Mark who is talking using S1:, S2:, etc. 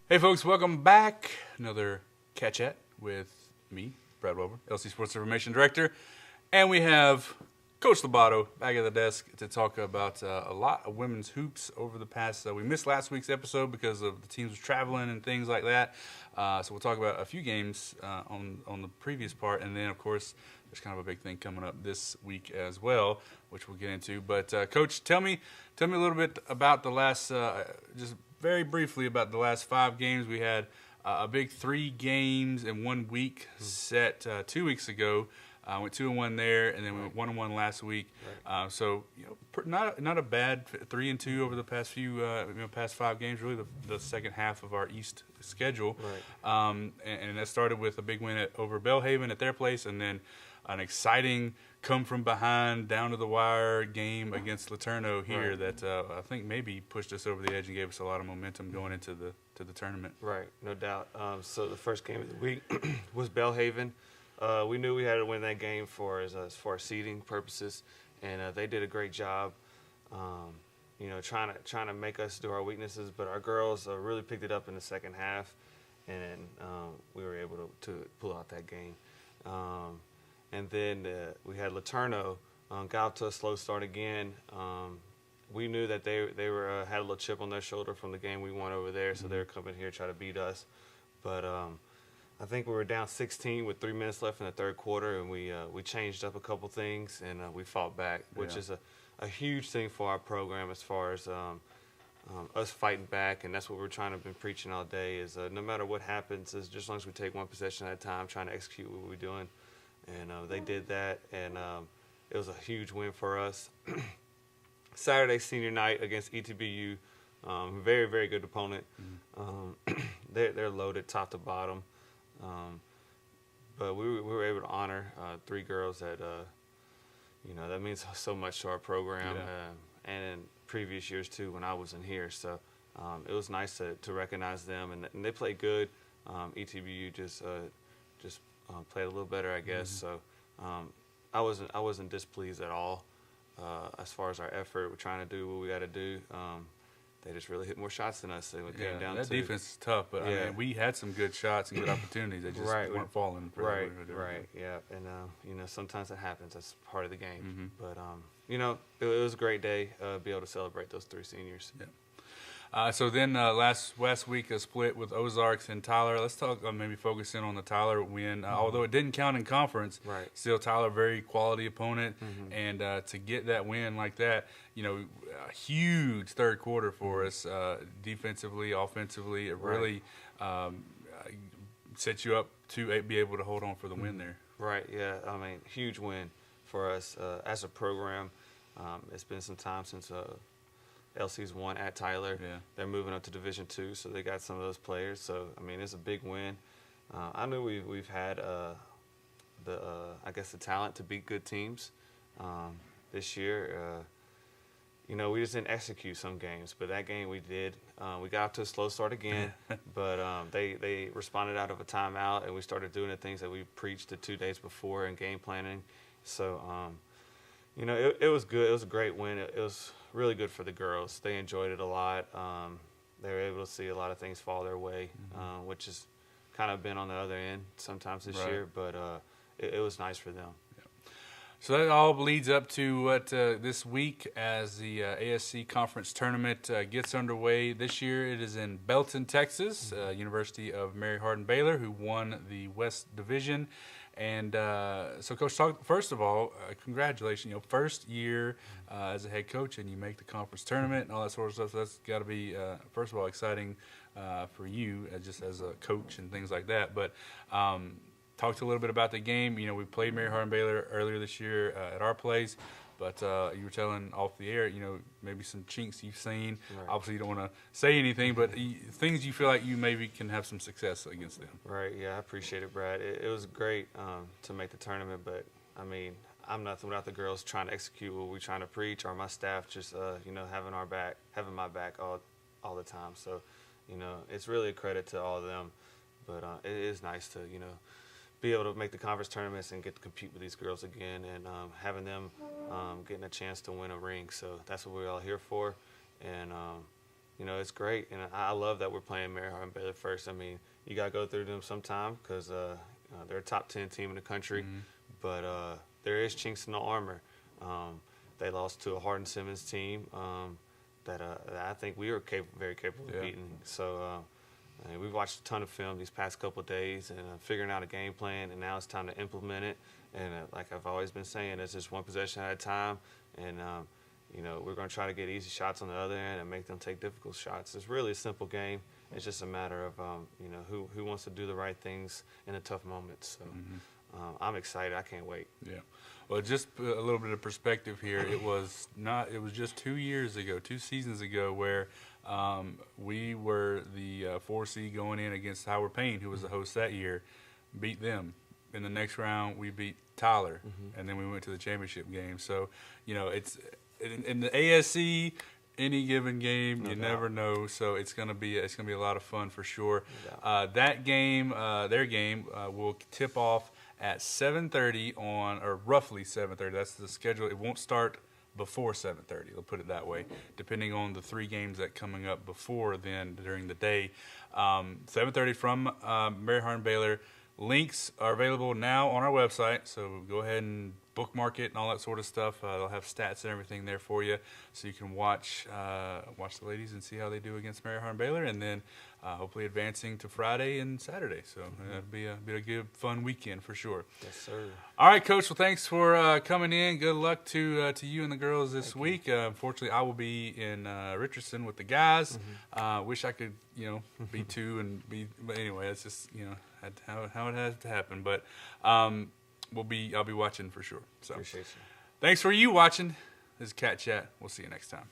S1: Hey folks, welcome back. Another Catch At with me, Brad Wilbur, LC Sports Information Director. And we have Coach LeBato back at the desk to talk about a lot of women's hoops over the past. We missed last week's episode because of the teams traveling and things like that. So we'll talk about a few games on the previous part. And then, of course, there's kind of a big thing coming up this week as well, which we'll get into. But, Coach, tell me a little bit about the last, just very briefly about the last 5 games. We had a big 3 games in 1 week set 2 weeks ago. Went 2-1 there, and then we went 1-1 last week. Right. So not a bad 3-2 over the past few past 5 games. Really, the second half of our East schedule. Right. And that started with a big win over Belhaven at their place, and then an exciting come from behind down to the wire game against LeBato here. Right. That I think maybe pushed us over the edge and gave us a lot of momentum going into the tournament.
S2: Right, no doubt. So the first game of the week was Belhaven. We knew we had to win that game as far as seeding purposes, and they did a great job. Trying to make us do our weaknesses, but our girls really picked it up in the second half, and we were able to pull out that game. And then we had LeBato got off to a slow start again. We knew that they were had a little chip on their shoulder from the game we won over there, so they were coming here to try to beat us. But I think we were down 16 with 3 minutes left in the third quarter, and we changed up a couple things, and we fought back, which is a huge thing for our program as far as us fighting back, and that's what we're trying to be preaching all day is no matter what happens, is just as long as we take one possession at a time, trying to execute what we're doing. And they did that, and it was a huge win for us. Saturday senior night against ETBU, very, very good opponent. They're loaded top to bottom. But we were able to honor 3 girls that, that means so much to our program and in previous years, too, when I was in here. So it was nice to recognize them, and they played good. ETBU just played a little better, I guess. So I wasn't displeased at all as far as our effort. We're trying to do what we got to do. They just really hit more shots than us. So it came down
S1: that defense is tough, but I mean, we had some good shots and good opportunities. They just weren't falling.
S2: Right. Yeah, and sometimes it happens. That's part of the game. But it was a great day be able to celebrate those 3 seniors.
S1: Yeah. So then last week a split with Ozarks and Tyler. Let's talk maybe focus in on the Tyler win. Although it didn't count in conference, still Tyler, very quality opponent. And to get that win like that, a huge third quarter for us defensively, offensively. It really set you up to be able to hold on for the win there.
S2: Right, yeah. I mean, huge win for us as a program. It's been some time since LC's won at Tyler. Yeah. They're moving up to Division II, so they got some of those players. So, I mean, it's a big win. I knew we've had the talent to beat good teams this year. We just didn't execute some games, but that game we did. We got off to a slow start again, but they responded out of a timeout, and we started doing the things that we preached the 2 days before in game planning. So, it was good. It was a great win. It was really good for the girls. They enjoyed it a lot. They were able to see a lot of things fall their way, which has kind of been on the other end sometimes this year, but it was nice for them.
S1: So that all leads up to what this week as the ASC conference tournament gets underway. This year it is in Belton, Texas, University of Mary Hardin Baylor, who won the West Division. And so, Coach, first of all, congratulations. First year as a head coach, and you make the conference tournament and all that sort of stuff. So that's got to be, first of all, exciting for you just as a coach and things like that. But talked a little bit about the game. We played Mary Hardin Baylor earlier this year at our place. But you were telling off the air, maybe some chinks you've seen. Right. Obviously, you don't want to say anything, but things you feel like you maybe can have some success against them.
S2: Right, yeah, I appreciate it, Brad. It was great to make the tournament, but, I mean, I'm nothing without the girls trying to execute what we're trying to preach, or my staff just, having my back all the time. So, it's really a credit to all of them. But it is nice to, be able to make the conference tournaments and get to compete with these girls again, and having them getting a chance to win a ring. So that's what we're all here for. And you know, it's great, and I love that we're playing Mary Hardin Baylor first. I mean, you got to go through them sometime because they're a top 10 team in the country, but there is chinks in the armor. They lost to a Hardin Simmons team that I think we were very capable of beating. So we've watched a ton of film these past couple of days and figuring out a game plan, and now it's time to implement it. And like I've always been saying, it's just one possession at a time, and you know, we're going to try to get easy shots on the other end and make them take difficult shots. It's really a simple game. It's just a matter of, you know, who wants to do the right things in a tough moment. So I'm excited. I can't wait.
S1: Yeah. Well, just a little bit of perspective here. It was just 2 years ago, 2 seasons ago, where we were the 4 seed going in against Howard Payne, who was the host that year, beat them. In the next round, we beat Tyler, and then we went to the championship game. So, you know, it's in the ASC, any given game, you never know. So it's gonna be a lot of fun for sure. That game, their game, will tip off at 7:30 or roughly 7:30. That's the schedule. It won't start before 7:30. They'll put it that way, depending on the 3 games that coming up before then during the day. 7:30 from Mary Hardin Baylor. Links are available now on our website, so go ahead and bookmark it and all that sort of stuff. They'll have stats and everything there for you, so you can watch the ladies and see how they do against Mary Hardin Baylor, and then hopefully advancing to Friday and Saturday. So that'll be a good, fun weekend for sure.
S2: Yes, sir.
S1: All right, Coach. Well, thanks for coming in. Good luck to you and the girls this week. Unfortunately, I will be in Richardson with the guys. Wish I could, be two and be. But anyway, it's just how it has to happen. But I'll be watching for sure. So
S2: Appreciate you.
S1: Thanks for you watching. This is Cat Chat. We'll see you next time.